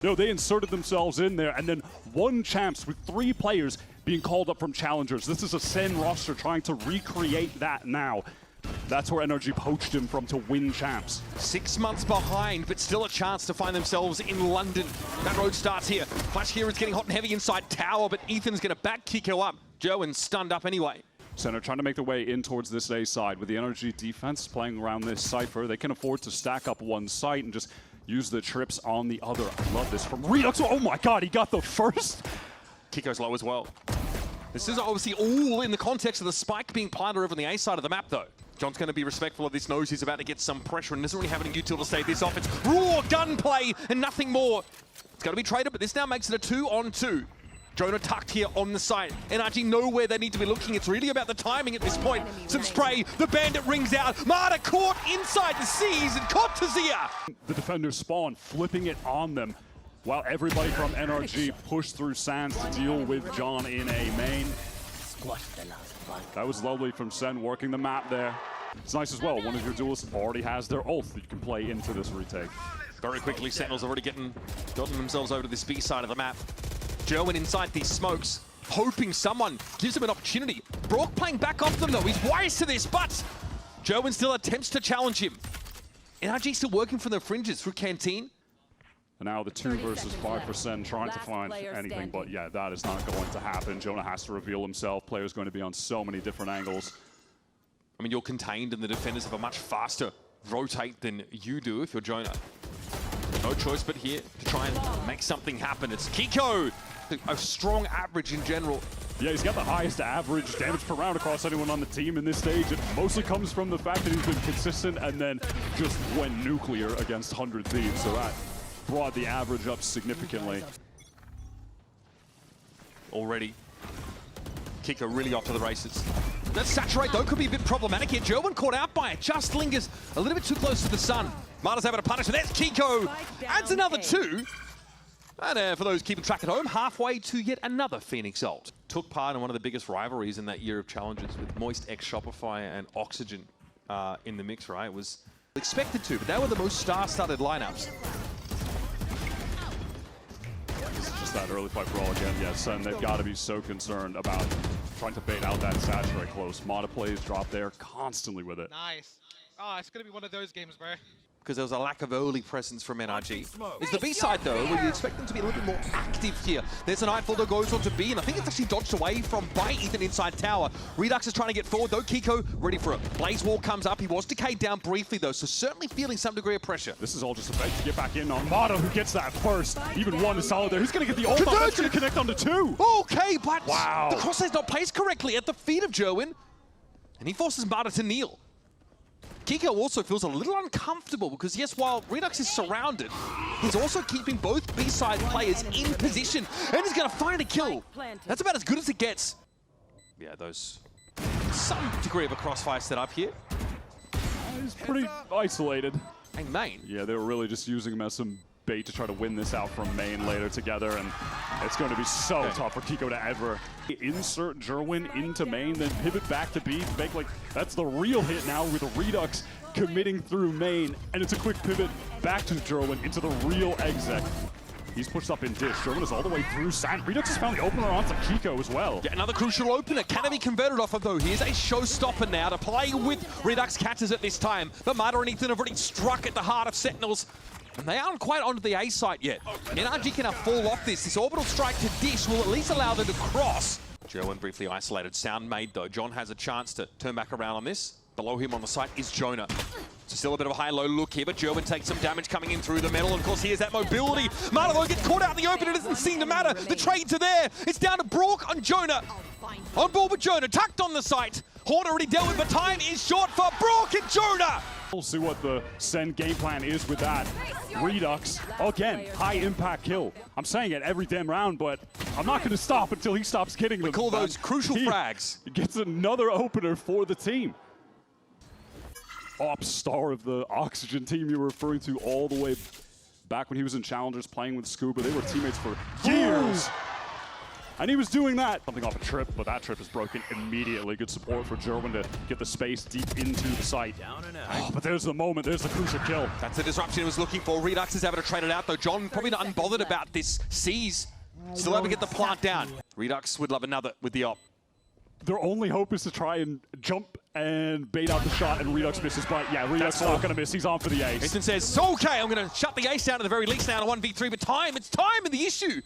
No, they inserted themselves in there, and then won champs with 3 players being called up from challengers. This is a SEN roster trying to recreate that now. That's where NRG poached him from to win champs. 6 months behind, but still a chance to find themselves in London. That road starts here. Flash here is getting hot and heavy inside tower, but Ethan's going to back Kiko up. Joe's stunned up anyway. Center trying to make their way in towards this A side. With the NRG defense playing around this Cypher, they can afford to stack up one site and just use the trips on the other. I love this from Redux. Oh my god, he got the first. Kiko's low as well. This is obviously all in the context of the spike being planted over on the A side of the map, though. John's going to be respectful of this, knows he's about to get some pressure and doesn't really have any util to stave this off. It's raw gunplay and nothing more. It's going to be traded, but this now makes it a 2-on-2. Jonah tucked here on the site. NRG know where they need to be looking. It's really about the timing at this point. Some spray, the bandit rings out. Marta caught inside the seas and caught Tazia. The defenders spawn, flipping it on them, while everybody from NRG pushed through Sands to deal with John in A main. That was lovely from Sen working the map there. It's nice as well, one of your duelists already has their ult that you can play into this retake. Very quickly, Sentinels already gotten themselves over to this B side of the map. Jerwin inside these smokes, hoping someone gives him an opportunity. Brock playing back off them though, he's wise to this, but Jerwin still attempts to challenge him. NRG still working from the fringes through Canteen. And now the 2 versus 5% trying to find anything, but yeah, that is not going to happen. Jonah has to reveal himself. Player's going to be on so many different angles. I mean, you're contained and the defenders have a much faster rotate than you do if you're Jonah. No choice but here to try and make something happen. It's Kiko, a strong average in general. Yeah, he's got the highest average damage per round across anyone on the team in this stage. It mostly comes from the fact that he's been consistent and then just went nuclear against 100 Thieves. So that brought the average up significantly. Already, Kiko really off to the races. That saturate though could be a bit problematic here. Jerwin caught out by it, just lingers a little bit too close to the sun. Marta's able to punish it. That's Kiko. Adds another 2. And for those keeping track at home, halfway to yet another Phoenix ult. Took part in one of the biggest rivalries in that year of challenges with Moist X Shopify and Oxygen in the mix, right? It was expected to, but they were the most star-studded lineups. This is just that early fight brawl again. Yes, and they've got to be so concerned about trying to bait out that saturate close. Mata plays drop there constantly with it. Nice. Oh, it's going to be one of those games, bro. Because there was a lack of early presence from NRG. It's the B side though, where you expect them to be a little bit more active here. There's an Nightfall that goes on to B, and I think it's actually dodged away by Ethan inside tower. Redux is trying to get forward though. Kiko ready for it. Blaze Wall comes up. He was decayed down briefly though, so certainly feeling some degree of pressure. This is all just a bait to get back in on Mata, who gets that first. Even 1 is solid there. Who's going to get the ult? That's going to connect onto 2. Okay, but wow, the crosshair's not placed correctly at the feet of Jerwin, and he forces Mata to kneel. Kiko also feels a little uncomfortable because, yes, while Redux is surrounded, he's also keeping both B-side players in position, and he's going to find a kill. That's about as good as it gets. Yeah, some degree of a crossfire set up here. He's pretty isolated. And main. Yeah, they were really just using him as some bait to try to win this out from main later together, and it's going to be so tough for Kiko to ever insert Jerwin into main, then pivot back to B to make, like, that's the real hit now with Redux committing through main, and it's a quick pivot back to Jerwin into the real exec. He's pushed up in dish. Jerwin is all the way through Sand. Redux has found the opener onto Kiko as well. Yeah, another crucial opener. Can it be converted off of though? Here's a showstopper now to play with Redux catches at this time. But Mata and Ethan have already struck at the heart of Sentinels. And they aren't quite onto the A site yet. NRG can now fall off this. This orbital strike to dish will at least allow them to cross. Jerwin briefly isolated. Sound made though. John has a chance to turn back around on this. Below him on the site is Jonah. So still a bit of a high-low look here, but Jerwin takes some damage coming in through the metal. And of course, here's that mobility. Mata though gets caught out in the open. It doesn't seem to matter. The trades are there. It's down to Brock on Jonah. On board with Jonah, tucked on the site. Horn already dealt with, but time is short for Brock and Jonah. We'll see what the Sen game plan is with that. Redux, again, high impact kill. I'm saying it every damn round, but I'm not going to stop until he stops kidding them. We call those crucial frags. Gets another opener for the team. Ops star of the Oxygen team you were referring to all the way back when he was in Challengers playing with Scuba. They were teammates for years. And he was doing that. Something off a trip, but that trip is broken immediately. Good support for Jerwin to get the space deep into the site. Oh, but there's the moment, there's the crucial kill. That's the disruption he was looking for. Redux is able to trade it out though. John probably not unbothered about this. Sees, still able to get the plant down. Redux would love another with the op. Their only hope is to try and jump and bait out the shot, and Redux misses, but yeah, Redux is not going to miss. He's on for the ace. Ethan says, so okay, I'm going to shut the ace down at the very least now to 1v3, but it's time in the issue.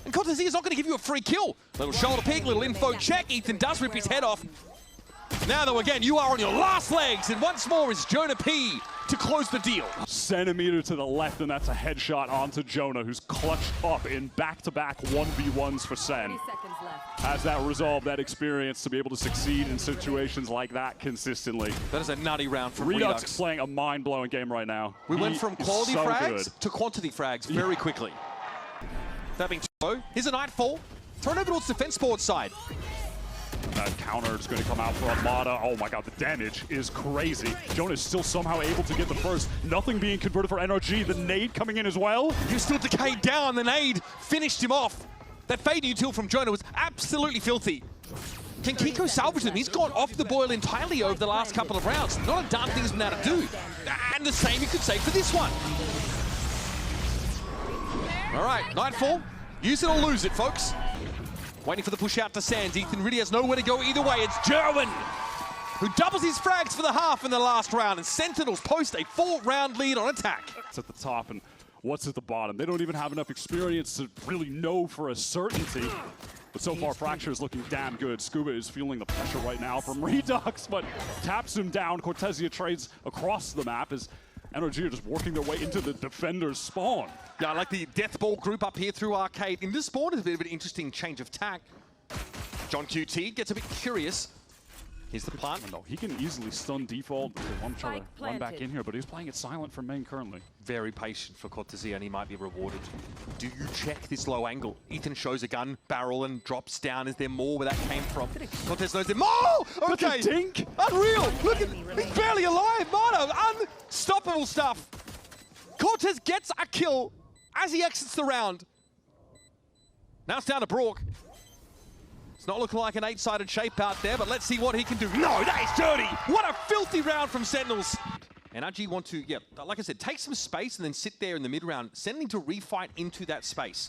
And Cortez is not going to give you a free kill. Little shoulder pick, little info check. Ethan does rip his head off. Now though, again, you are on your last legs, and once more is Jonah P to close the deal. Centimeter to the left, and that's a headshot onto Jonah, who's clutched up in back-to-back 1v1s for Sen. Has that resolve, that experience to be able to succeed in situations like that consistently. That is a nutty round from Redux. Redux. Playing a mind-blowing game right now. We went from quality so frags good. to quantity frags very quickly. That being so, here's a Nightfall. Thrown over towards defense board side. That counter is going to come out for Armada. Oh my god, the damage is crazy. Jonah is still somehow able to get the first. Nothing being converted for NRG. The nade coming in as well. He was still decayed down. The nade finished him off. That fade util from Jonah was absolutely filthy. Can Kiko salvage them? He's gone off the boil entirely over the last couple of rounds. Not a darn thing he's been able to do. And the same you could say for this one. All right, Nightfall. Use it or lose it, folks. Waiting for the push out to Sands. Ethan really has nowhere to go either way. It's Jerwin who doubles his frags for the half in the last round. And Sentinels post a 4-round lead on attack. It's at the top, and what's at the bottom? They don't even have enough experience to really know for a certainty. But so far, Fracture is looking damn good. Scuba is feeling the pressure right now from Redux, but taps him down. Cortezia trades across the map as NRG are just working their way into the defender's spawn. Yeah, I like the Death Ball group up here through Arcade. In this spawn is a bit of an interesting change of tack. John QT gets a bit curious. Here's the plant. No, he can easily stun default. I'm trying to run back in here, but he's playing it silent for main currently. Very patient for Cortezia, and he might be rewarded. Do you check this low angle? Ethan shows a gun barrel and drops down. Is there more where that came from? Cortez knows there more! Okay! Dink! Unreal! Look at he's barely alive! Mono! Unstoppable stuff! Cortez gets a kill as he exits the round. Now it's down to Brook. It's not looking like an 8-sided shape out there, but let's see what he can do. No, that is dirty! What a filthy round from Sentinels! NRG want to, yeah, like I said, take some space and then sit there in the mid-round, sending to refight into that space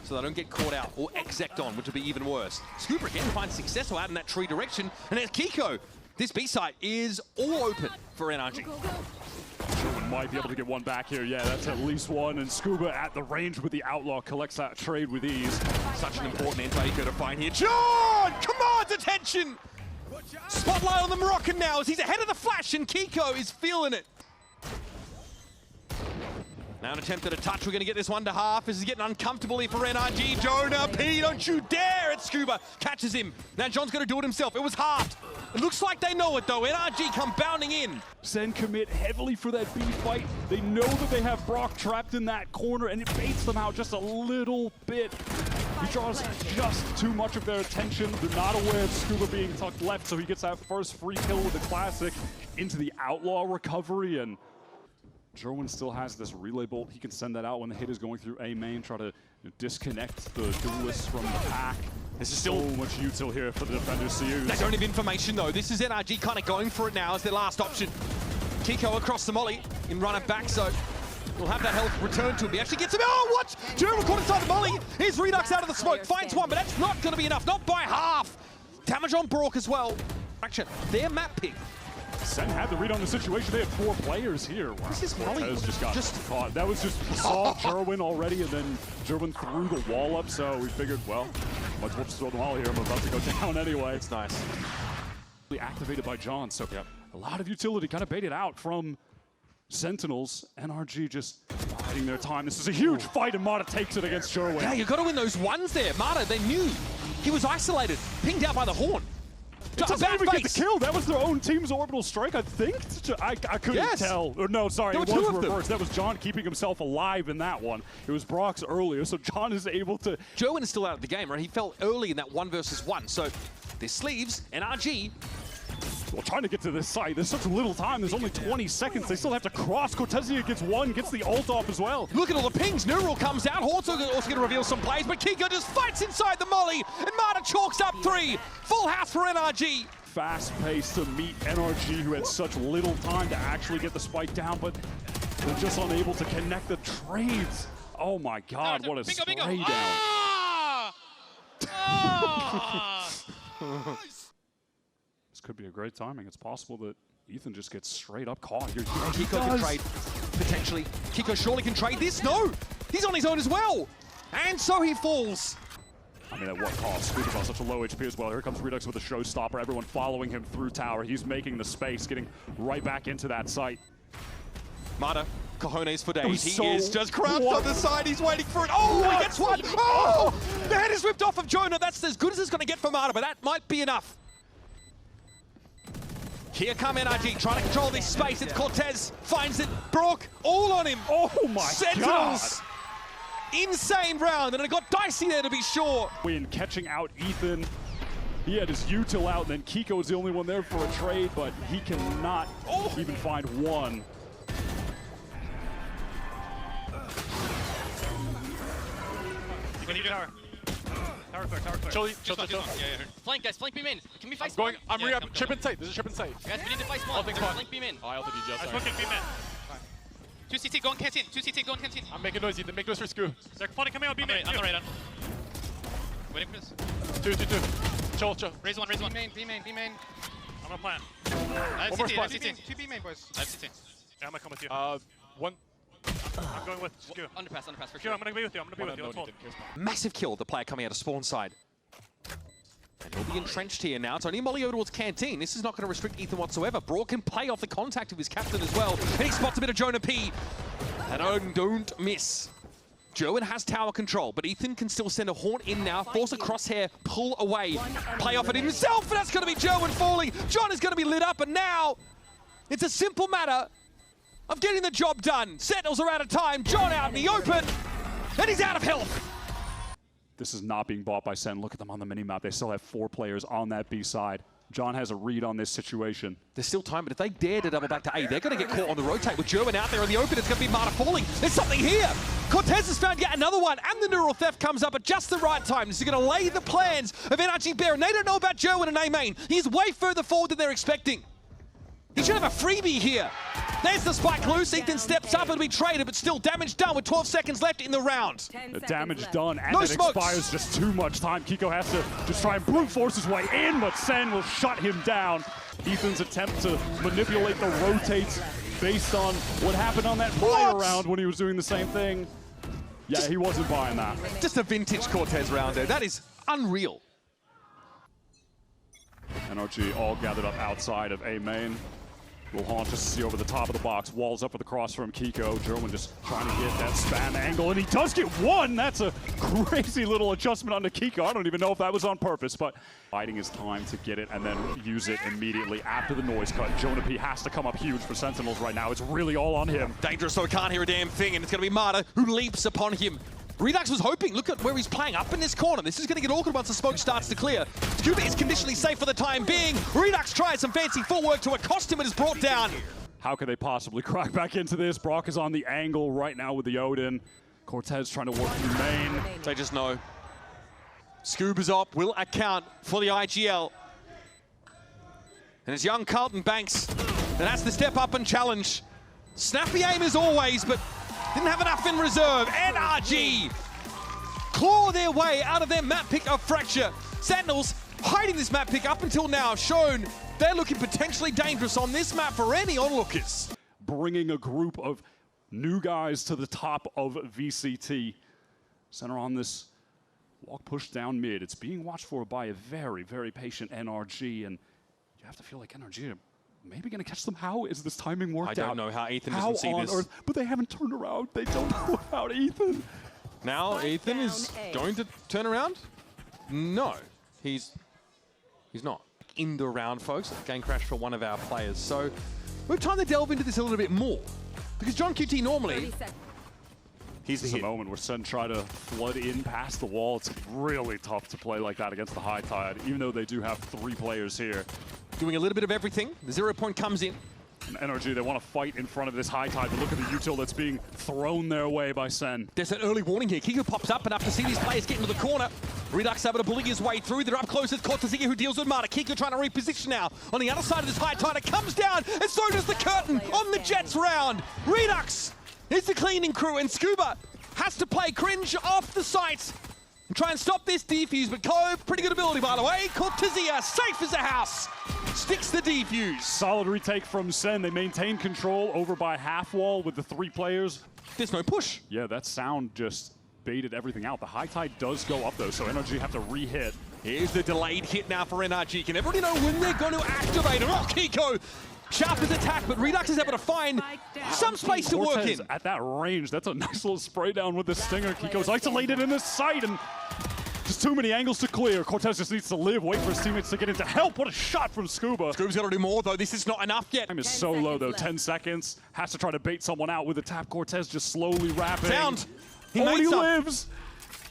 so they don't get caught out or exect on, which would be even worse. Scooper again finds success out in that tree direction, and there's Kiko. This B site is all open for NRG. Sherwin might be able to get one back here. Yeah, that's at least one. And Scuba at the range with the Outlaw collects that trade with ease. Such an important anti-eco to find here. John! Commands attention! Spotlight on the Moroccan now as he's ahead of the flash, and Kiko is feeling it. Now an attempt at a touch. We're going to get this one to half. This is getting uncomfortable here for NRG. Jonah P, don't you dare! It's Scuba. Catches him. Now John's going to do it himself. It was halved. It looks like they know it though. NRG come bounding in. Sen commit heavily for that B fight. They know that they have Brock trapped in that corner, and it baits them out just a little bit. He draws just too much of their attention. They're not aware of Scuba being tucked left, so he gets that first free kill with the classic into the Outlaw recovery, and Jerwin still has this relay bolt. He can send that out when the hit is going through A main, try to disconnect the duelists from the pack. There's so much util here for the defenders to use. They don't have information though. This is NRG kind of going for it now as their last option. Kiko across the molly in runner back, so we'll have that health returned to him. He actually gets him. Oh, what? Jerwin caught inside the molly. Here's Redux out of the smoke. Finds one, but that's not going to be enough. Not by half. Damage on Brook as well. Action. Their map pick. Sen had the read on the situation. They had 4 players here. Wow. This is molly. Just got caught. That was just, we saw Jerwin already, and then Jerwin threw the wall up, so we figured, well, might as well just throw the wall here. I'm about to go down anyway. It's nice. Activated by John, so a lot of utility kind of baited out from Sentinels. NRG just biding their time. This is a huge fight, and Mata takes it against Jerwin. Yeah, you got to win those ones there. Mata, they knew he was isolated, pinged out by the horn. It doesn't even get the kill. That was their own team's orbital strike, I think. I couldn't tell. Or no, sorry, it was reversed. That was John keeping himself alive in that one. It was Brock's earlier, so John is able to... Jerwin is still out of the game, right? He fell early in that 1 versus 1. So their sleeves, NRG, Well, trying to get to this site, there's such little time. There's only 20 seconds. They still have to cross. Cortezia gets one, gets the ult off as well. Look at all the pings. Neural comes out. also going to reveal some plays, but Kiko just fights inside the molly, and Marta chalks up 3. Full house for NRG. Fast pace to meet NRG, who had such little time to actually get the spike down, but they're just unable to connect the trades. Oh my God, what a spray down. This could be a great timing. It's possible that Ethan just gets straight up caught here. Kiko can trade, potentially. Kiko surely can trade this. No, he's on his own as well. And so he falls. I mean, at what cost? Scuba such a low HP as well. Here comes Redux with a showstopper. Everyone following him through tower. He's making the space, getting right back into that site. Marta, cojones for days. He is just crouched on the side. He's waiting for it. Oh, he gets one. Oh, the head is ripped off of Jonah. That's as good as it's going to get for Marta, but that might be enough. Here come NRG, trying to control this space. It's Cortez, finds it. Brock, all on him. Oh my Sentinels. God. Insane round, and it got dicey there to be sure. Win catching out Ethan. He had his util out, and then Kiko is the only one there for a trade, but he cannot even find one. What are you doing? Tower clear. Chill. Flank, guys, flank beam in. Can we fight Going, spawn? I'm re-up. Chip in sight. There's a chip in sight. Guys, we need to fight spawn. Flank beam in. Oh, I ulted you just. I'm Sorry. smoking beam in. 2 CT, go on canteen. 2 CT, go on canteen. I'm making noise. Ethan, make noise for Scoo. They're flooding coming out beam in. On the right, on. Waiting for this. 2. Chill. Raise one. B main. I'm gonna plant. I have One more CT, I have spot. CT. 2 B main, boys. I have CT. Yeah, I'm gonna come with you. One. I'm going with Skew. Underpass for Skew, sure. I'm gonna be with you. Let's hold. Massive kill, the player coming out of spawn side. And he'll be entrenched here now. It's only Molly over towards Canteen. This is not going to restrict Ethan whatsoever. Brock can play off the contact of his captain as well. And he spots a bit of Jonah P. And don't miss. Jerwin has tower control, but Ethan can still send a Haunt in now, force a crosshair, pull away, play off at himself, and that's going to be Jerwin falling. John is going to be lit up, and now it's a simple matter of getting the job done. Sentinels are out of time, John out in the open, and he's out of health. This is not being bought by Sen. Look at them on the minimap. They still have 4 players on that B side. John has a read on this situation. There's still time, but if they dare to double back to A, they're going to get caught on the rotate. With Jerwin out there in the open, it's going to be Marta falling. There's something here. Cortez has found yet another one, and the neural theft comes up at just the right time. This is going to lay the plans of NRG Bear, and they don't know about Jerwin and A main. He's way further forward than they're expecting. He should have a freebie here. There's the spike loose. Ethan steps up and be traded, but still damage done with 12 seconds left in the round. The damage done, and No it smokes. expires just too much time. Kiko has to just try and brute force his way in, but Sen will shut him down. Ethan's attempt to manipulate the rotates based on what happened on that prior round when he was doing the same thing. Yeah, he wasn't buying that. Just a vintage Cortez round there. That is unreal. NRG all gathered up outside of A main. Will Haunt just see over the top of the box. Walls up for the cross from Kiko. Jerwin just trying to get that spam angle, and he does get one. That's a crazy little adjustment onto Kiko. I don't even know if that was on purpose, but biding his time to get it and then use it immediately after the noise cut. Jonah P has to come up huge for Sentinels right now. It's really all on him. Dangerous, so he can't hear a damn thing, and it's going to be Marta who leaps upon him. Redux was hoping, look at where he's playing, up in this corner. This is going to get awkward once the smoke starts to clear. Scuba is conditionally safe for the time being. Redux tries some fancy footwork to accost him and is brought down. How could they possibly crack back into this? Brock is on the angle right now with the Odin. Cortez trying to work through main. They just know. Scuba's op will account for the IGL. And it's young Carlton Banks. And that's the step up and challenge. Snappy aim as always, but didn't have enough in reserve. NRG claw their way out of their map pick of Fracture. Sentinels hiding this map pick up until now, shown they're looking potentially dangerous on this map for any onlookers. Bringing a group of new guys to the top of VCT. Center on this walk push down mid. It's being watched for by a very, very patient NRG, and you have to feel like NRG are maybe going to catch them. How is this timing worked out? I don't know how Ethan How doesn't see on this. earth? But they haven't turned around. They don't know about Ethan. Now Ethan is going to turn around? No, he's not. In the round, folks. Game crash for one of our players. So we have time to delve into this a little bit more. Because John QT normally, he's the This is a hit. moment where Sen try to flood in past the wall. It's really tough to play like that against the high tide, even though they do have 3 players here. Doing a little bit of everything. The 0 point comes in. And NRG, they want to fight in front of this high tide, but look at the util that's being thrown their way by Sen. There's an early warning here. Kiko pops up enough to see these players get into the corner. Redux able to bully his way through. They're up close with Cortezia, who deals with Marta. Kiko trying to reposition now. On the other side of this high tide, it comes down, and so does the curtain on the Jets round. Redux is the cleaning crew, and Scuba has to play cringe off the sight and try and stop this defuse, but Cove, pretty good ability by the way. Cortezia, safe as a house, sticks the defuse. Solid retake from Sen. They maintain control over by half wall with the 3 players. There's no push. Yeah, that sound just baited everything out. The high tide does go up though, so NRG have to re-hit. Here's the delayed hit now for NRG. Can everybody know when they're going to activate it? Oh, Kiko! Sharp his attack, but Redux is able to find some space to work Cortez in. at that range, that's a nice little spray down with the stinger. Kiko's isolated in the sight, and just too many angles to clear. Cortez just needs to live, wait for his teammates to get into help. What a shot from Scuba. Scuba's got to do more, though. This is not enough yet. Time is so low, though. 10 seconds. Has to try to bait someone out with the tap. Cortez just slowly wrapping. Sound. He He some. lives.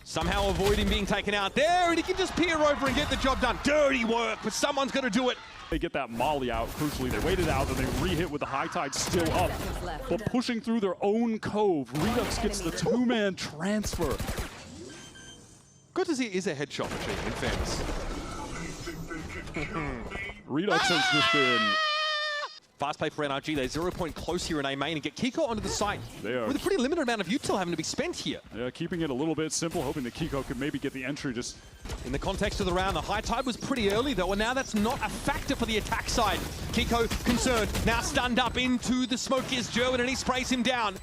Somehow avoiding being taken out there, and he can just peer over and get the job done. Dirty work, but someone's going to do it. They get that molly out, crucially. They waited out, then they re-hit with the high tide still up. But pushing through their own cove, Redux gets the 2-man transfer. Good to see it is a headshot machine, in fairness. Redux has just been... Fast play for NRG. They're 0 point close here in A main and get Kiko onto the site. They are. With a pretty limited amount of util having to be spent here. Yeah, keeping it a little bit simple, hoping that Kiko could maybe get the entry just... In the context of the round, the high tide was pretty early though, and now that's not a factor for the attack side. Kiko concerned, now stunned up into the smoke is Gerwin, and he sprays him down.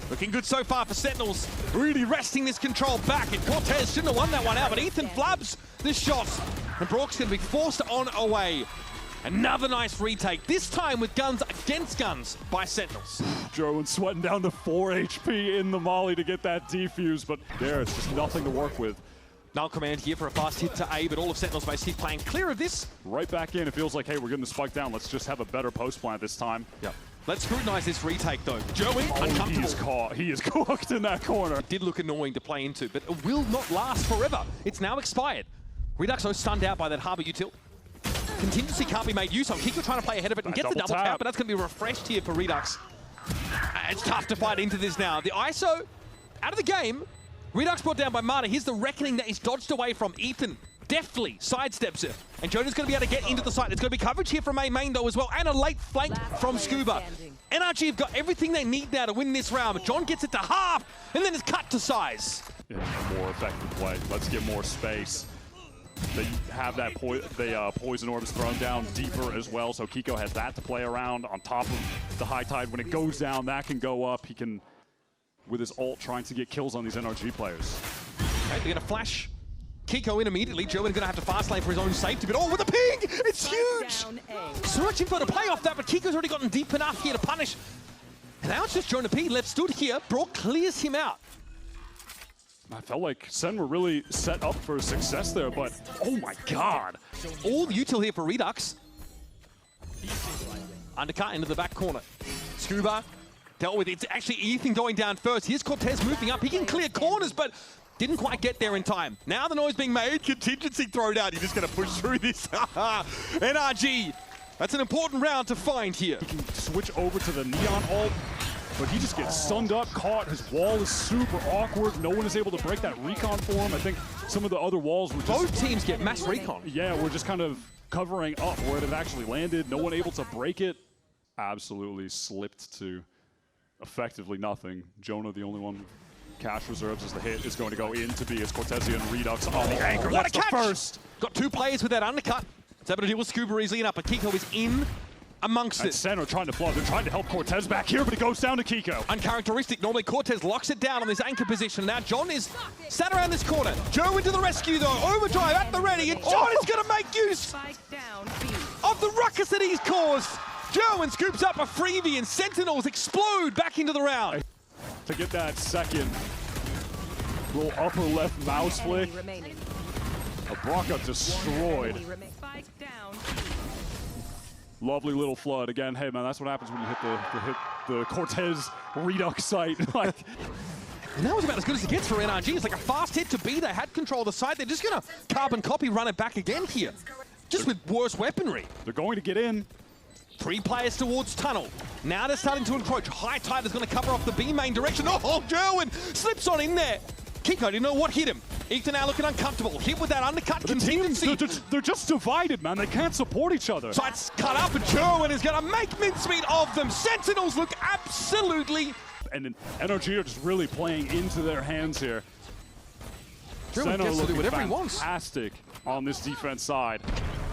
Looking good so far for Sentinels, really wresting this control back, and Cortez shouldn't have won that one out, but Ethan flabs the shot, and Brock's going to be forced on away. Another nice retake, this time with guns against guns by Sentinels. Jerwin sweating down to 4 HP in the molly to get that defuse, but there, it's just nothing to work with. Null command here for a fast hit to A, but all of Sentinels base keep playing clear of this. Right back in, it feels like, hey, we're getting the spike down. Let's just have a better post plant this time. Yep. Let's scrutinize this retake though. Jerwin, He uncomfortable. is caught. He is cooked in that corner. Did look annoying to play into, but it will not last forever. It's now expired. Redux though stunned out by that Harbor util. Contingency can't be made use of. Kiko trying to play ahead of it and gets the double tap, but that's going to be refreshed here for Redux. It's tough to fight into this now. The ISO out of the game. Redux brought down by Marta. Here's the reckoning that he's dodged away from. Ethan deftly sidesteps it. And Jonah's going to be able to get into the site. There's going to be coverage here from A main though as well, and a late flank from Scuba. NRG have got everything they need now to win this round, but John gets it to half, and then it's cut to size. Yeah, a more effective play. Let's get more space. They have that poison orbs thrown down deeper as well, so Kiko has that to play around on top of the high tide. When it goes down, that can go up. He can, with his ult, trying to get kills on these NRG players. Okay, they're going to flash Kiko in immediately. Jerwin going to have to fast lane for his own safety, but oh, with a ping! It's huge! Searching for the play off that, but Kiko's already gotten deep enough here to punish. And now it's just Jonah P left stood here. Brock clears him out. I felt like Sen were really set up for success there, but oh my god. All the util here for Redux. Undercut into the back corner. Scuba dealt with it. It's actually Ethan going down first. Here's Cortez moving up. He can clear corners, but didn't quite get there in time. Now the noise being made. Contingency thrown out. You're just going to push through this. NRG. That's an important round to find here. He can switch over to the Neon ult, but he just gets stunned up, caught. His wall is super awkward. No one is able to break that recon for him. I think some of the other walls were just... Both teams get mass recon. Yeah, we're just kind of covering up where it actually landed. No one able to break it. Absolutely slipped to effectively nothing. Jonah, the only one cash reserves as the hit is going to go in to be as Cortezia and Redux on the anchor. What That's a catch! the first. Got 2 players with that undercut. It's able to deal with Scuba easily enough, but Kiko is in amongst And it. Sen are trying to flood. They're trying to help Cortez back here, but it goes down to Kiko. Uncharacteristic. Normally Cortez locks it down on this anchor position. Now John is sat around this corner. Joe into the rescue though. Overdrive at the ready, and John is going to make use of the ruckus that he's caused. Joe scoops up a freebie, and Sentinels explode back into the round. To get that second little upper left mouse flick. A Braca destroyed. Lovely little flood. Again, hey man, that's what happens when you hit the Cortez Redux site. Like, And that was about as good as it gets for NRG. It's like a fast hit to B. They had control of the site. They're just going to carbon copy, run it back again here. just with worse weaponry. They're going to get in. 3 players towards tunnel. Now they're starting to encroach. High Tide is going to cover off the B main direction. Oh, Jerwin slips on in there. Kiko didn't know what hit him. Ethan now looking uncomfortable. Hit with that undercut contingency. They're just divided, man. They can't support each other. Sights cut up, and Jerwin is going to make mincemeat of them. Sentinels look absolutely... And NRG are just really playing into their hands here. Jerwin gets to do whatever he wants. Fantastic on this defense side.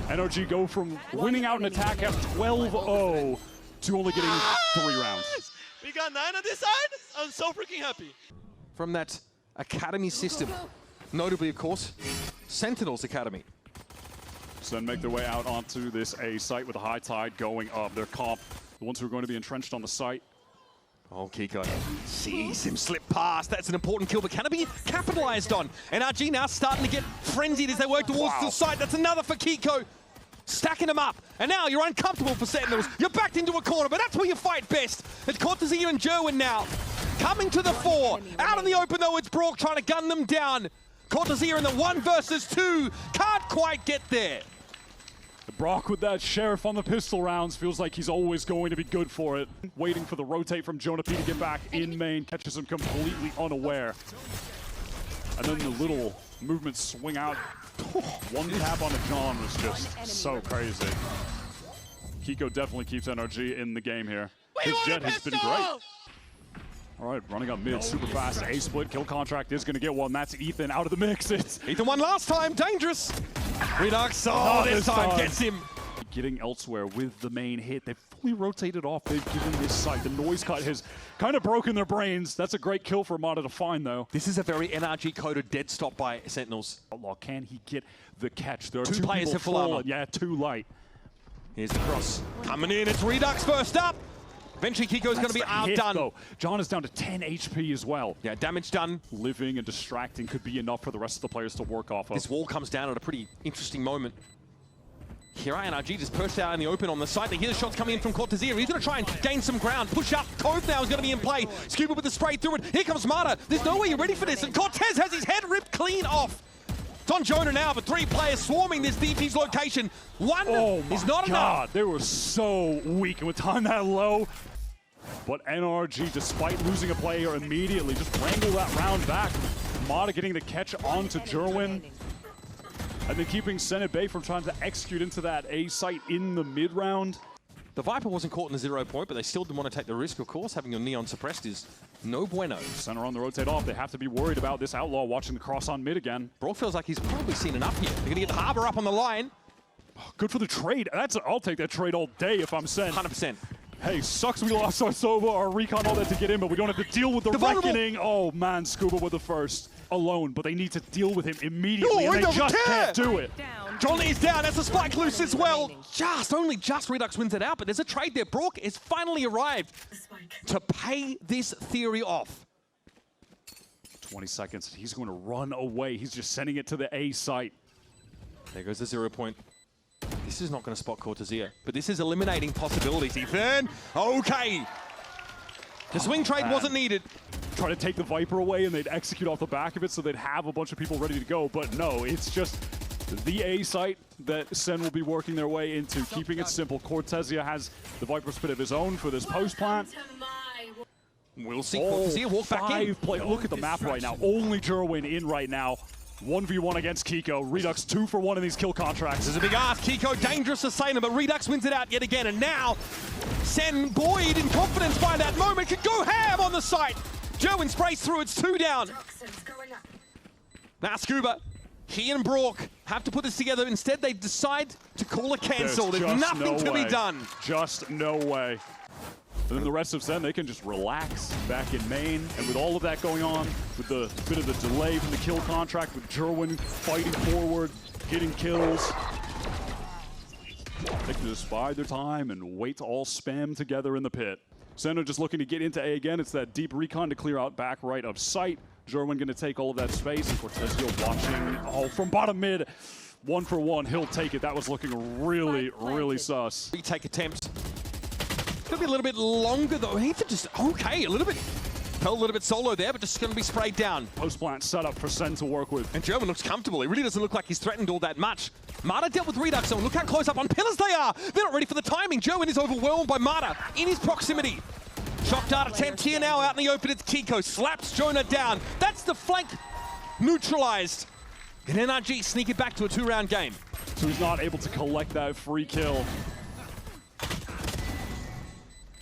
NRG go from winning out an attack at 12-0 to only getting 3 rounds. We got 9 on this side. I'm so freaking happy. From that academy system, notably, of course, Sentinels Academy. Sen make their way out onto this A site with a High Tide going up. Their comp, the ones who are going to be entrenched on the site. Oh, Kiko sees him slip past. That's an important kill, but can it be capitalized on? NRG now starting to get frenzied as they work towards the site. That's another for Kiko. Stacking them up. And now you're uncomfortable for Sentinels. You're backed into a corner, but that's where you fight best. It's Cortezia and Jerwin now. Coming to the fore. Out in the open, though, it's Brock trying to gun them down. Cortezia in the 1 versus 2. Can't quite get there. Brock with that Sheriff on the pistol rounds feels like he's always going to be good for it. Waiting for the rotate from Jonah P to get back in main, catches him completely unaware. And then the little movements swing out. One tap on a John was just so crazy. Kiko definitely keeps NRG in the game here. His jet has been great. All right, running up mid, super fast, A-split, kill contract is going to get one. That's Ethan out of the mix. It's Ethan won last time, dangerous. Redux, oh, this time gets him. Getting elsewhere with the main hit. They've fully rotated off. They've given this site. The noise cut has kind of broken their brains. That's a great kill for Amada to find, though. This is a very NRG-coded dead stop by Sentinels. Outlaw, can he get the catch? There are 2 players have full armor. Yeah, 2 light. Here's the cross. Coming in, it's Redux first up. Eventually, Kiko's going to be outdone. Though. John is down to 10 HP as well. Yeah, damage done. Living and distracting could be enough for the rest of the players to work off of. This wall comes down at a pretty interesting moment. Here NRG just perched out in the open on the side. They hear the shots coming in from Cortezia. He's going to try and gain some ground. Push up. Cove now is going to be in play. Scuba with the spray through it. Here comes Marta. There's no way you're ready for this. And Cortez has his head ripped clean off. It's on Jonah now, but 3 players swarming this DT's location. One is not enough. They were so weak, and with time that low. But NRG, despite losing a player immediately, just wrangle that round back. Mata getting the catch onto Jerwin. And then keeping Sen at bay from trying to execute into that A site in the mid-round. The Viper wasn't caught in the 0 point, but they still didn't want to take the risk, of course. Having your Neon suppressed is no bueno. Center on the rotate off. They have to be worried about this Outlaw watching the cross on mid again. Brock feels like he's probably seen enough here. They're going to get the Harbor up on the line. Good for the trade. I'll take that trade all day if I'm Sen. 100%. Hey, sucks we lost our Sova, our recon, all that to get in, but we don't have to deal with the reckoning. Oh man, Scuba with the first alone, but they need to deal with him immediately, and they just can't do it. Johnny is down, that's a spike loose as well. Only just Redux wins it out, but there's a trade there. Brock has finally arrived to pay this theory off. 20 seconds, he's going to run away. He's just sending it to the A site. There goes the 0 point. This is not going to spot Cortezia, but this is eliminating possibilities, Ethan. Okay. The swing trade wasn't needed. Try to take the Viper away and they'd execute off the back of it so they'd have a bunch of people ready to go, but no, it's just the A site that Sen will be working their way into, keeping it simple. Cortezia has the Viper spit of his own for this post plant. We'll see Cortezia walk back in. Look at the map right now. Only Jerwin in right now. 1v1 against Kiko. Redux 2 for 1 in these kill contracts. This is a big ask. Kiko dangerous to Saner, but Redux wins it out yet again. And now, Sen, buoyed in confidence by that moment, could go ham on the site. Jerwin sprays through, it's 2 down. Now Scuba, he and Brock have to put this together. Instead, they decide to call a cancel. There's nothing to be done. Just no way. And then the rest of Sen, they can just relax back in main. And with all of that going on, with the bit of the delay from the kill contract, with Jerwin fighting forward, getting kills, they can just bide their time and wait to all spam together in the pit. Sen are just looking to get into A again. It's that deep recon to clear out back right of sight. Jerwin going to take all of that space. And Cortezia watching, from bottom mid. 1 for 1, he'll take it. That was looking really, really sus. Retake attempt. Could be a little bit longer though. Ethan just, okay, a little bit Felt a little bit solo there, but just going to be sprayed down. Post-plant setup for Sen to work with. And German looks comfortable. He really doesn't look like he's threatened all that much. Mata dealt with Redux, so look how close up on pillars they are. They're not ready for the timing. German is overwhelmed by Mata in his proximity. Shock dart attempt here now out in the open. It's Kiko. Slaps Jonah down. That's the flank neutralized. And NRG sneak it back to a 2-round game. So he's not able to collect that free kill.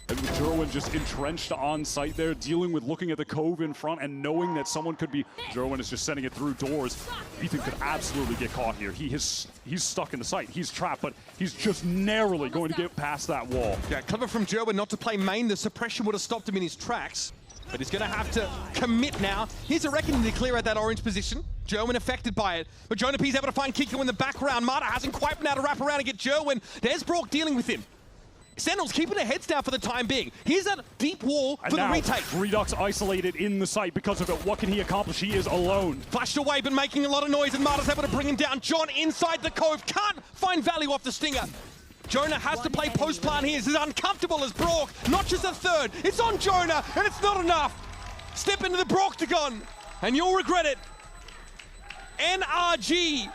And with Jerwin just entrenched on site there, dealing with looking at the cove in front and knowing that someone could be... Jerwin is just sending it through doors. Ethan could absolutely get caught here. He's stuck in the site. He's trapped, but he's just narrowly going to get past that wall. Yeah, clever from Jerwin not to play main. The suppression would have stopped him in his tracks. But he's going to have to commit now. Here's a reckoning to clear out that orange position. Jerwin affected by it. But Jonah P's able to find Kiko in the background. Mata hasn't quite been able to wrap around and get Jerwin. There's Brock dealing with him. Sentinels keeping their heads down for the time being. Here's a deep wall for the retake. Redux isolated in the site because of it. What can he accomplish? He is alone. Flashed away, but making a lot of noise, and Mata's able to bring him down. John inside the cove. Can't find value off the stinger. Jonah has to play post-plant here. He's as uncomfortable as Brock. Not just a third. It's on Jonah, and it's not enough. Step into the Brocktagon, and you'll regret it. NRG,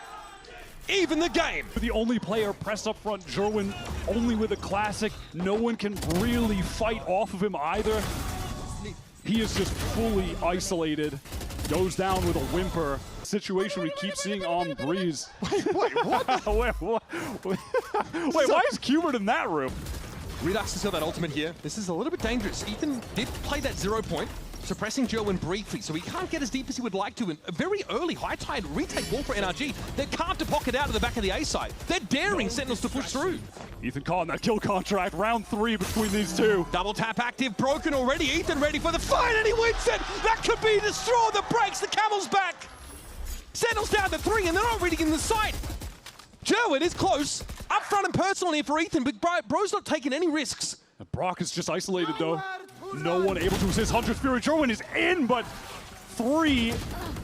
even the game. The only player pressed up front, Jerwin, only with a classic. No one can really fight off of him either. He is just fully isolated. Goes down with a whimper. Situation we keep seeing on Breeze. Wait, what? Wait, why is Cubert in that room? Redux has got that ultimate here. This is a little bit dangerous. Ethan did play that 0 point, suppressing Jerwin briefly, so he can't get as deep as he would like to. And a very early high-tide retake wall for NRG. They're carved to pocket out of the back of the A side. They're daring Sentinels to push through. Ethan caught in that kill contract. Round 3 between these two. Double tap active, broken already. Ethan ready for the fight, and he wins it! That could be the straw that breaks the camel's back! Sentinels down to 3, and they're not really in the sight. Jerwin is close, up front and personal here for Ethan, but bro's not taking any risks. Brock is just isolated though. No one able to assist. Hunter's Fury. Jerwin is in, but 3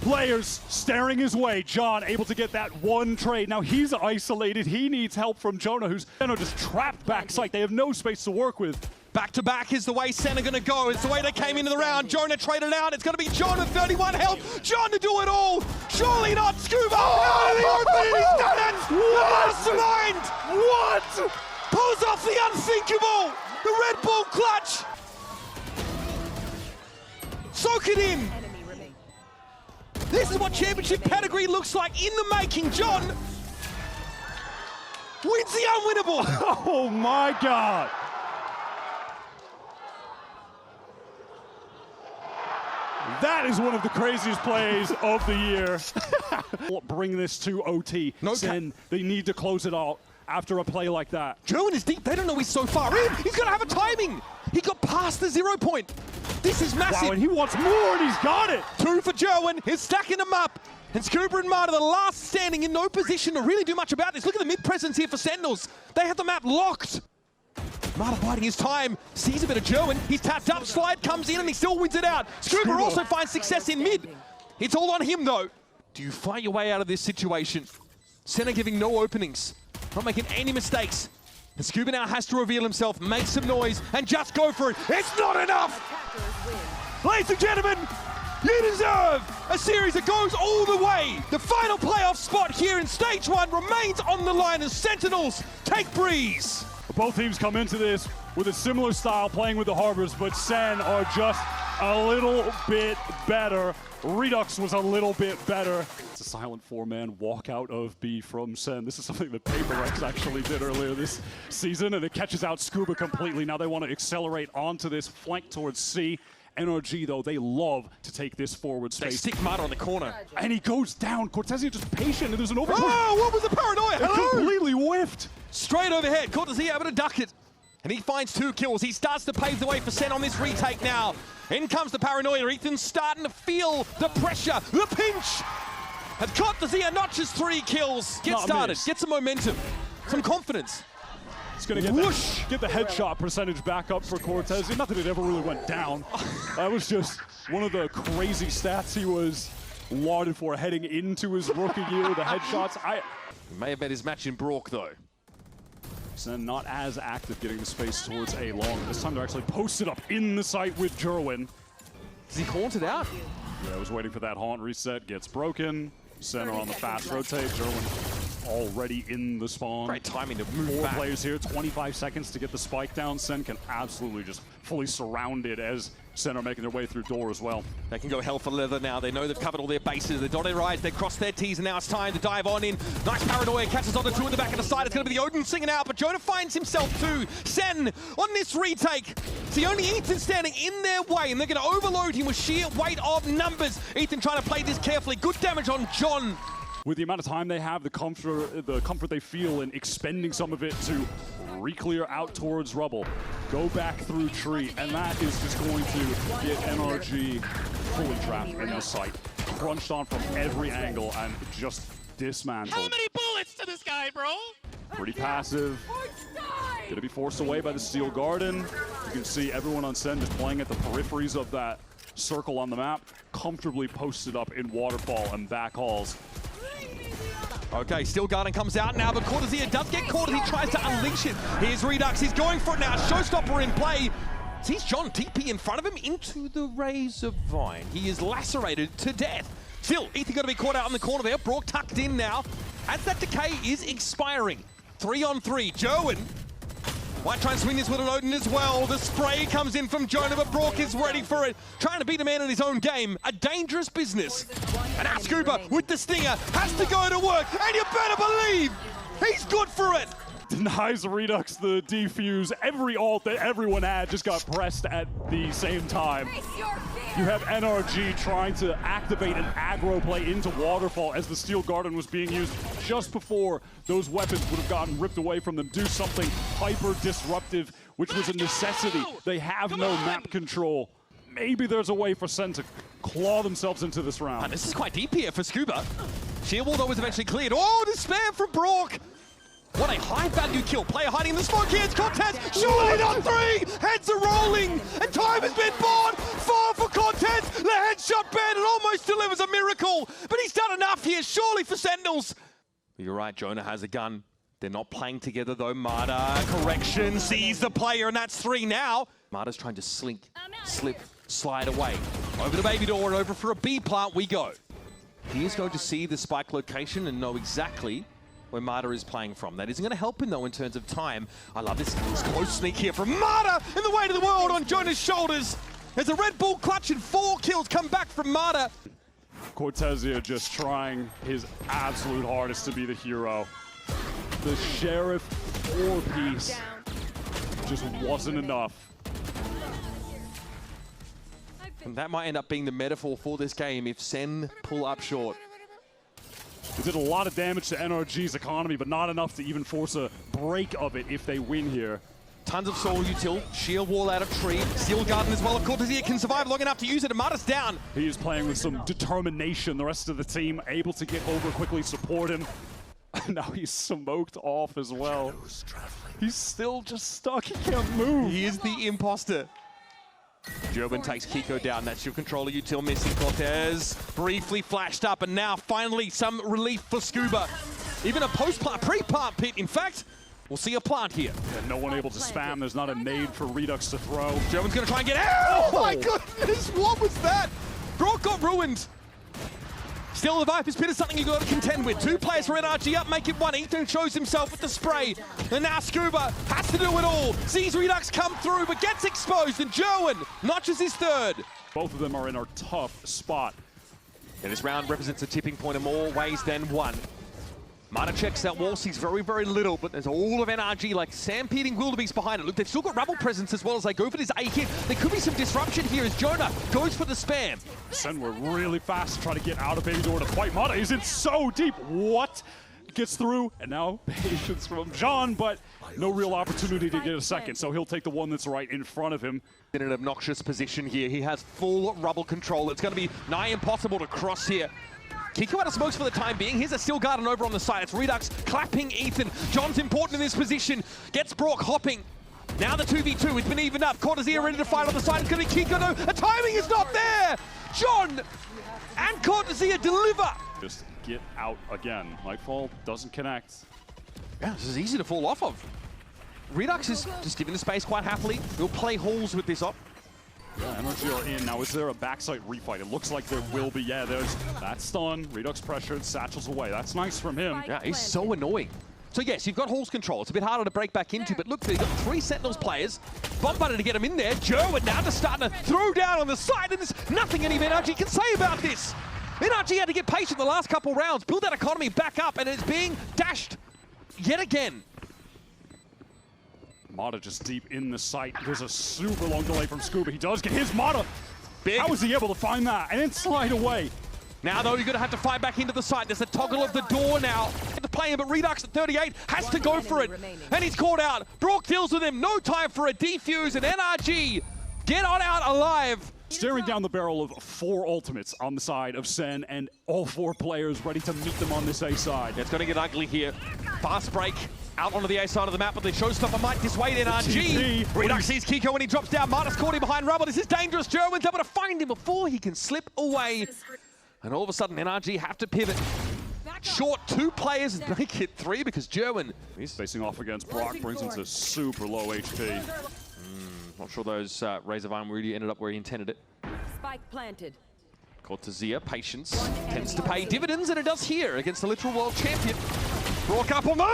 players staring his way. John able to get that one trade. Now he's isolated. He needs help from Jonah, who's just trapped backside. They have no space to work with. Back to back is the way Sen are going to go. It's the way they came into the round. Jonah traded out. It's going to be John with 31 health. John to do it all. Surely not Scuba. Oh, the opening. He's done it. The mastermind. What? Pulls off the unthinkable. The Red Bull clutch. Soak it in. This is what championship pedigree looks like in the making. John wins the unwinnable. Oh my God. That is one of the craziest plays of the year. Bring this to OT. No Sen, they need to close it out after a play like that. Jerwin is deep. They don't know he's so far in. He's going to have a timing. He got past the 0 point. This is massive. Wow, and he wants more, and he's got it. 2 for Jerwin. He's stacking them up. And Scuba and Mata, the last standing, in no position to really do much about this. Look at the mid-presence here for Sentinels. They have the map locked. Mata biding his time, sees a bit of Jerwin. He's tapped up, slide comes in, and he still wins it out. Scuba also finds success in mid. It's all on him, though. Do you fight your way out of this situation? Senna giving no openings, not making any mistakes. And Scuba now has to reveal himself, make some noise, and just go for it. It's not enough! Ladies and gentlemen, you deserve a series that goes all the way. The final playoff spot here in Stage 1 remains on the line as Sentinels take Breeze. Both teams come into this with a similar style, playing with the Harbors, but Sen are just a little bit better. Redux was a little bit better. It's a silent 4-man walkout of B from Sen. This is something that Paperex actually did earlier this season, and it catches out Scuba completely. Now they want to accelerate onto this flank towards C. NRG, though, they love to take this forward space. They stick Mata on the corner. And he goes down. Cortezia just patient, and there's an overpush. Oh, what was the paranoia? Hello? Completely whiffed. Straight overhead. Cortezia able to duck it. And he finds 2 kills. He starts to pave the way for Sen on this retake now. In comes the paranoia. Ethan's starting to feel the pressure, the pinch. And Cortezia notches 3 kills. Get started. Get some momentum, some confidence. It's going to get the headshot percentage back up for Cortez. Not that it ever really went down. That was just one of the crazy stats he was lauded for heading into his rookie year, the headshots. He may have met his match in Brock, though. Sen not as active getting the space towards A long. This time they're actually posted up in the site with Jerwin. Is he haunted out? Yeah, I was waiting for that haunt reset. Gets broken. Center on the fast rotate. Jerwin already in the spawn. Great timing to move 4 back. players here. 25 seconds to get the spike down. Sen can absolutely just fully surround it as Center making their way through door as well. They can go hell for leather now. They know they've covered all their bases. They're dotted right. They've crossed their T's, and now it's time to dive on in. Nice paranoia. Catches on the 2 in the back of the side. It's going to be the Odin singing out, but Jonah finds himself too. Sen on this retake. It's the only Ethan standing in their way, and they're going to overload him with sheer weight of numbers. Ethan trying to play this carefully. Good damage on John. With the amount of time they have, the comfort they feel in expending some of it to re-clear out towards rubble, go back through tree, and that is just going to get NRG fully trapped in their sight. Crunched on from every angle and just dismantled. How many bullets to this guy, bro? Pretty passive. Gonna be forced away by the Steel Garden. You can see everyone on Sen just playing at the peripheries of that circle on the map, comfortably posted up in waterfall and back halls. Okay, Steel Garden comes out now, but Cortezia does get caught as he tries to unleash it. Here's Redux, he's going for it now. Showstopper in play. Sees John TP in front of him into the Razor Vine. He is lacerated to death. Still, Ethan going to be caught out in the corner there. Brock tucked in now as that decay is expiring. 3-on-3. Jerwin might try and swing this with an Odin as well. The spray comes in from Jonah, but Brock is ready for it. Trying to beat a man in his own game. A dangerous business. And now Scuba with the stinger has to go to work. And you better believe he's good for it. Denies Redux the defuse. Every ult that everyone had just got pressed at the same time. You have NRG trying to activate an aggro play into Waterfall as the Steel Garden was being used just before those weapons would have gotten ripped away from them. Do something hyper disruptive, which was a necessity. They have no map control. Maybe there's a way for Sen to claw themselves into this round. And this is quite deep here for Scuba. Sheer wall though was eventually cleared. Oh, despair from Brock. What a high-value kill. Player hiding in the smoke here. It's Cortez. Surely not 3. Heads are rolling. And time has been bought. 4 for Cortez. The headshot bandit almost delivers a miracle. But he's done enough here, surely, for Sentinels. You're right, Jonah has a gun. They're not playing together, though. Marta, correction, sees the player, and that's 3 now. Marta's trying to slip, slide away. Over the baby door and over for a B plant we go. He's going to see the spike location and know exactly where Marta is playing from. That isn't going to help him, though, in terms of time. I love this close sneak here from Marta in the way to the world on Jonah's shoulders. There's a Red Bull clutch and 4 kills come back from Marta. Cortezia just trying his absolute hardest to be the hero. The Sheriff 4-piece just wasn't enough. And that might end up being the metaphor for this game if Sen pull up short. It did a lot of damage to NRG's economy, but not enough to even force a break of it if they win here. Tons of soul util, sheer wall out of tree, Steel Garden as well. Cortezia can survive long enough to use it, and Marta's down. He is playing with some determination. The rest of the team able to get over quickly, support him. Now he's smoked off as well. He's still just stuck, he can't move. He is the imposter. Jerwin takes Kiko down. That's your controller util missing. Cortez briefly flashed up, and now finally some relief for Scuba. Even a post-plant, pre-plant pit, in fact. We'll see a plant here. And no one able to spam. There's not a nade for Redux to throw. Jerwin's going to try and get out. Oh my goodness, what was that? Brock got ruined. Still, the Viper's Pit is something you got to contend with. 2 players for NRG up, make it 1. Ethan shows himself with the spray. And now Scuba has to do it all. Sees Redux come through, but gets exposed. And Jerwin notches his 3rd. Both of them are in a tough spot. And this round represents a tipping point in more ways than one. Marta checks that wall, sees very, very little, but there's all of NRG like stampeding wildebeest behind it. Look, they've still got Rebel presence as well as they go for this A hit. There could be some disruption here as Jonah goes for the spam. Sen were really fast to try to get out of baby door to fight. Marta is in so deep. What? Gets through, and now patience from John, but no real opportunity to get a second, so he'll take the one that's right in front of him. In an obnoxious position here. He has full Rubble control. It's going to be nigh impossible to cross here. Kiko out of smokes for the time being. Here's a Steel Garden over on the side. It's Redux clapping Ethan. John's important in this position. Gets Brock hopping. Now the 2v2. It's been evened up. Cortezia ready to fight on the side. It's going to be Kiko. No, the timing is not there. John and Cortezia deliver. Just get out again. Nightfall doesn't connect. Yeah, this is easy to fall off of. Redux is just giving the space quite happily. He'll play halls with this up. Yeah, NRG are in. Now, is there a backside refight? It looks like there will be. Yeah, there's that stun. Redux pressured, satchels away. That's nice from him. Yeah, he's so annoying. So yes, you've got Hall's control. It's a bit harder to break back into, but look, they've got 3 Sentinels players. Bomb button to get him in there. Jerwin now just starting to throw down on the side, and there's nothing any of NRG can say about this. NRG had to get patient the last couple rounds, build that economy back up, and it's being dashed yet again. Mata just deep in the site. There's a super long delay from Scuba. He does get his Mata. Big. How was he able to find that and then slide away? Now, though, you're going to have to fight back into the site. There's a toggle of the door now. The play, but Redux at 38 has to go for it. And he's caught out. Brock deals with him. No time for a defuse, and NRG get on out alive. Staring down the barrel of 4 ultimates on the side of Sen, and all 4 players ready to meet them on this A side. It's going to get ugly here. Fast break out onto the A side of the map, but the showstopper might dissuade NRG. Redux sees Kiko when he drops down. Marta's caught him behind rubble. This is dangerous. Jerwin's able to find him before he can slip away. And all of a sudden, NRG have to pivot. Short 2 players and make it 3 because Jerwin He's facing off against Brock, brings him to super low HP. Not sure those Rays of Iron really ended up where he intended it. Spike planted. Cortezia, patience, tends to pay dividends, and it does here against the literal world champion. Brock up on 9!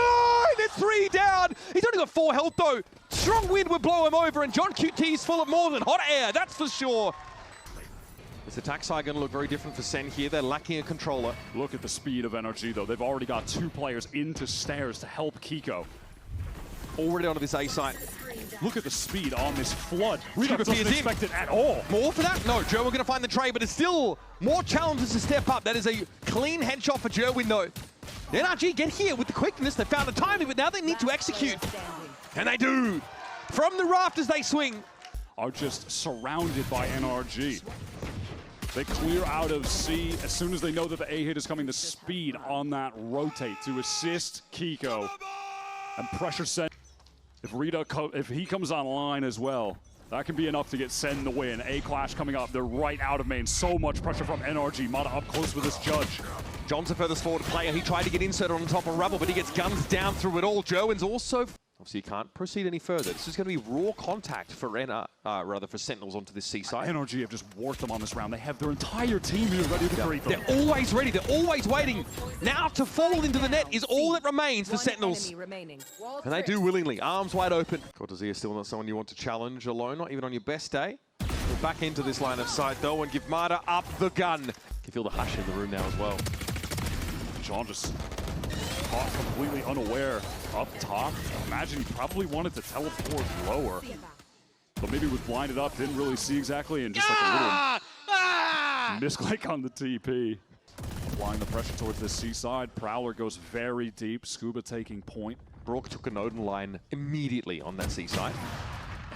It's 3 down! He's only got 4 health though. Strong wind would blow him over, and John QT's full of more than hot air, that's for sure. This attack side going to look very different for Sen here. They're lacking a controller. Look at the speed of NRG though. They've already got 2 players into stairs to help Kiko. Already onto this A site. Look at the speed on this flood. Redux doesn't expect it at all. More for that? No, Jerwin going to find the trade, but it's still more challenges to step up. That is a clean headshot for Jerwin though. NRG get here with the quickness. They found the timing, but now they need to execute. And they do. From the rafters they swing. Are just surrounded by NRG. They clear out of C as soon as they know that the A hit is coming. The speed on that rotate to assist Kiko and pressure Sen. If he comes online as well, that can be enough to get Sen the win. A clash coming up. They're right out of main. So much pressure from NRG. Mata up close with this judge. John's the furthest forward player. He tried to get inserted on top of rubble, but he gets guns down through it all. Jerwin's also... Obviously, you can't proceed any further. This is going to be raw contact for for Sentinels onto this C side. NRG have just worked them on this round. They have their entire team here ready to greet them. They're always ready. They're always waiting. Now to fall into the net is all that remains for Sentinels. And they do willingly. Arms wide open. Cortezia still not someone you want to challenge alone, not even on your best day. We're back into this line of sight, though, and give Mata up the gun. You can feel the hush in the room now as well. John just caught completely unaware up top. Imagine he probably wanted to teleport lower, but maybe was blinded up, didn't really see exactly, and just like a little misclick on the TP. Applying the pressure towards this C side. Prowler goes very deep. Scuba taking point. Brock took an Odin line immediately on that C side.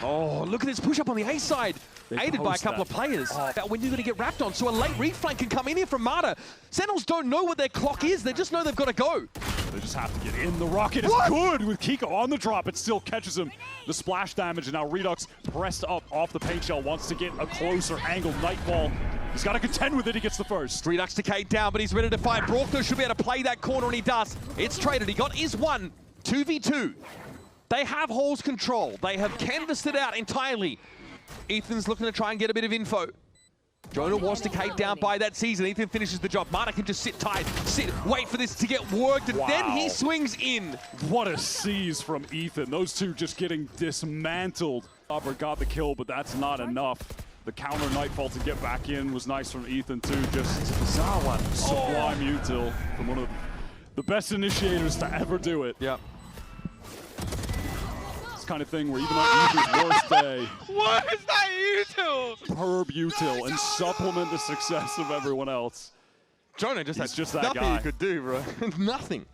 Oh, look at this push up on the A side. Aided by a couple of players. That when you're going to get wrapped on, so a late reflank can come in here from Mata. Sentinels don't know what their clock is. They just know they've got to go. They just have to get in. The rocket is good with Kiko on the drop. It still catches him. The splash damage, and now Redux pressed up off the paint shell, wants to get a closer angle. Nightfall. He's got to contend with it. He gets the first. Redux decayed down, but he's ready to fight. Brock though should be able to play that corner, and he does. It's traded. He got his 1. 2v2. They have Hall's control. They have canvassed it out entirely. Ethan's looking to try and get a bit of info. Jonah was decayed down by that season. Ethan finishes the job. Mata can just sit tight, wait for this to get worked, and then he swings in. What a seize from Ethan. Those two just getting dismantled. Upper got the kill, but that's not enough. The counter Nightfall to get back in was nice from Ethan too. Just a bizarre one. Sublime util from one of the best initiators to ever do it. Yep. Kind of thing where even on Ethan's worst day, What is that you two? perb util and supplement the success of everyone else. Jonah just He's had just that nothing guy. he could do, bro. Nothing.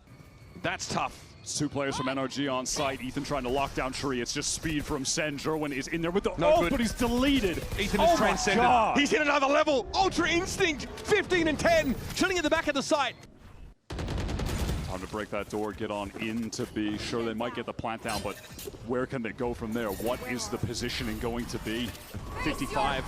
That's tough. It's 2 players from NRG on site. Ethan trying to lock down Tree. It's just speed from Sen. Jerwin is in there with the but he's deleted. Ethan is transcended. God. He's hit another level. Ultra Instinct, 15 and 10, chilling at the back of the site. Time to break that door, get on into B. Sure, they might get the plant down, but where can they go from there? What is the positioning going to be? 55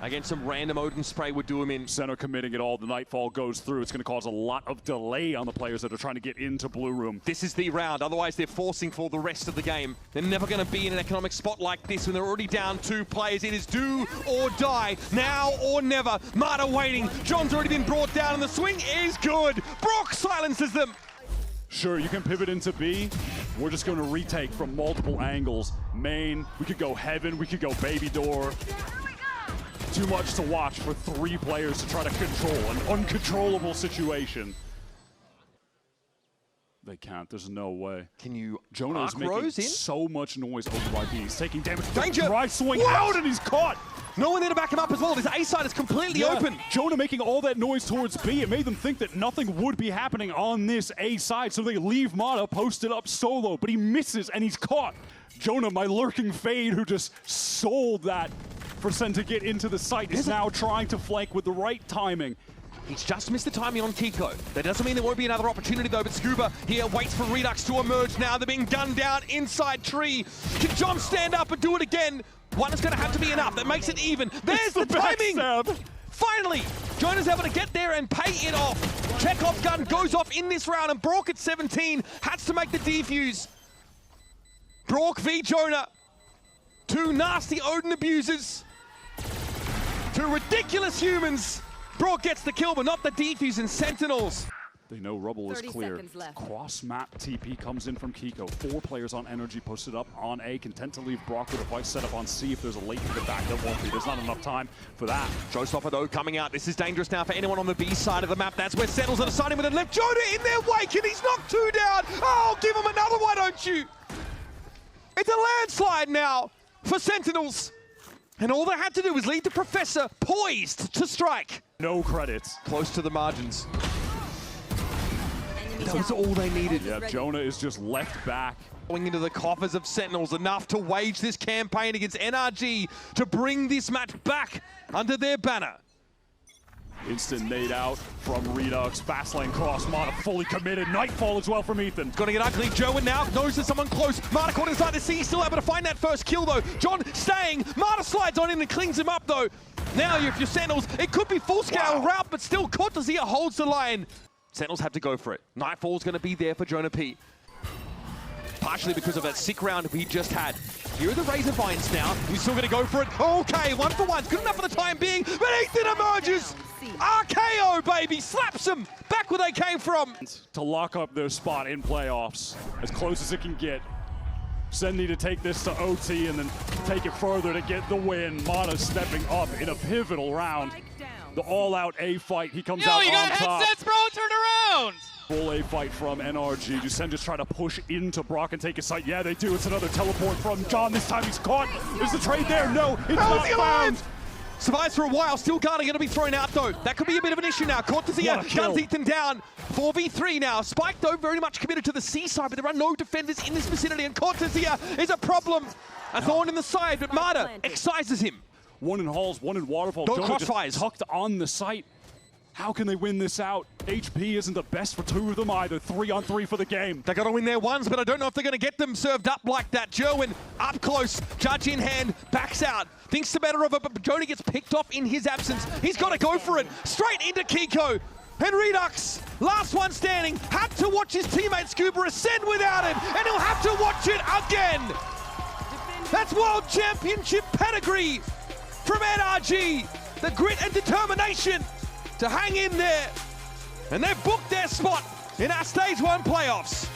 against some random Odin spray would do him in. Center committing it all. The Nightfall goes through. It's going to cause a lot of delay on the players that are trying to get into Blue Room. This is the round, otherwise they're forcing for the rest of the game. They're never going to be in an economic spot like this when they're already down 2 players. It is do or die, now or never. Marta waiting. John's already been brought down and the swing is good. Brock silences them. Sure, you can pivot into B. We're just going to retake from multiple angles. Main, we could go Heaven, we could go Baby Door. Too much to watch for 3 players to try to control an uncontrollable situation. They can't, there's no way. Can you Jonah is making in? so much noise over by B. He's taking damage. Danger! Drive swing What? out and he's caught! No one there to back him up as well. His A side is completely open. Jonah making all that noise towards B. It made them think that nothing would be happening on this A side, so they leave Mata posted up solo, but he misses and he's caught. Jonah, my lurking fade, who just sold that for Sen to get into the site, is now trying to flank with the right timing. He's just missed the timing on Kiko. That doesn't mean there won't be another opportunity though, but Scuba here waits for Redux to emerge now. They're being gunned down inside tree. Can John stand up and do it again? One is going to have to be enough. That makes it even. There's the timing! Finally, Jonah's able to get there and pay it off. Chekhov's gun goes off in this round and Brock at 17 has to make the defuse. Brock v Jonah. 2 nasty Odin abusers. 2 ridiculous humans. Brock gets the kill, but not the defuse in Sentinels. They know rubble is clear. Cross-map TP comes in from Kiko. 4 players on NRG posted up on A, content to leave Brock with a device set up on C. If there's a late to get back, there won't be. There's not enough time for that. Showstopper though coming out. This is dangerous now for anyone on the B side of the map. That's where Sentinels are deciding with it left. Jonah in their wake and he's knocked 2 down. Oh, give him another one, don't you? It's a landslide now for Sentinels. And all they had to do was lead the Professor poised to strike. No credits. Close to the margins. That was all they needed. Yeah, Jonah is just left back. Going into the coffers of Sentinels, enough to wage this campaign against NRG to bring this match back under their banner. Instant nade out from Redux. Fast lane cross. Mata fully committed. Nightfall as well from Ethan. It's going to get ugly. Joe now knows there's someone close. Mata caught inside the C. He's still able to find that first kill though. John staying. Mata slides on in and cleans him up though. Now if you're Sentinels, it could be full scale route, but still Cortezia holds the line. Sentinels have to go for it. Nightfall's going to be there for Jonah P. Partially because of that sick round we just had. Here are the Razor Vines now. He's still going to go for it. Okay, 1 for 1. Good enough for the time being, but Ethan emerges. RKO, baby, slaps him back where they came from. To lock up their spot in playoffs, as close as it can get. Sen need to take this to OT and then take it further to get the win. Mata stepping up in a pivotal round. The all-out A fight, he comes out you on got top. headsets, bro, turn around! Full A fight from NRG. Sen just try to push into Brock and take his site. Yeah, they do. It's another teleport from John. This time he's caught. Is the trade there? No, it's not found. Survives for a while, still guarding, going to be thrown out though. That could be a bit of an issue now. Cortezia guns Ethan down. 4v3 now. Spike though very much committed to the C side, but there are no defenders in this vicinity, and Cortezia is a problem. A thorn in the side, but Mata excises him. 1 in Halls, 1 in Waterfall. Don't Jonah crossfires. just tucked on the site. How can they win this out? HP isn't the best for 2 of them either. 3 on 3 for the game. They got to win their ones, but I don't know if they're going to get them served up like that. Jerwin up close, judge in hand, backs out. Thinks the better of it, but Jonah gets picked off in his absence. He's got to go for it. Straight into Kiko. And Redux, last one standing, had to watch his teammate Scuba ascend without it, and he'll have to watch it again. That's World Championship pedigree from NRG. The grit and determination to hang in there. And they've booked their spot in our Stage 1 playoffs.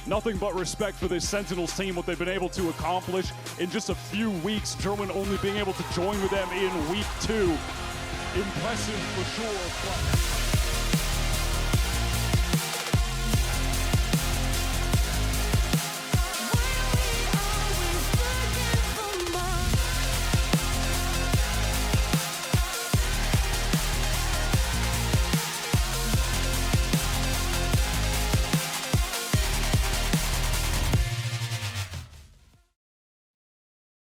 Nothing but respect for this Sentinels team, what they've been able to accomplish in just a few weeks. German only being able to join with them in week 2. Impressive for sure.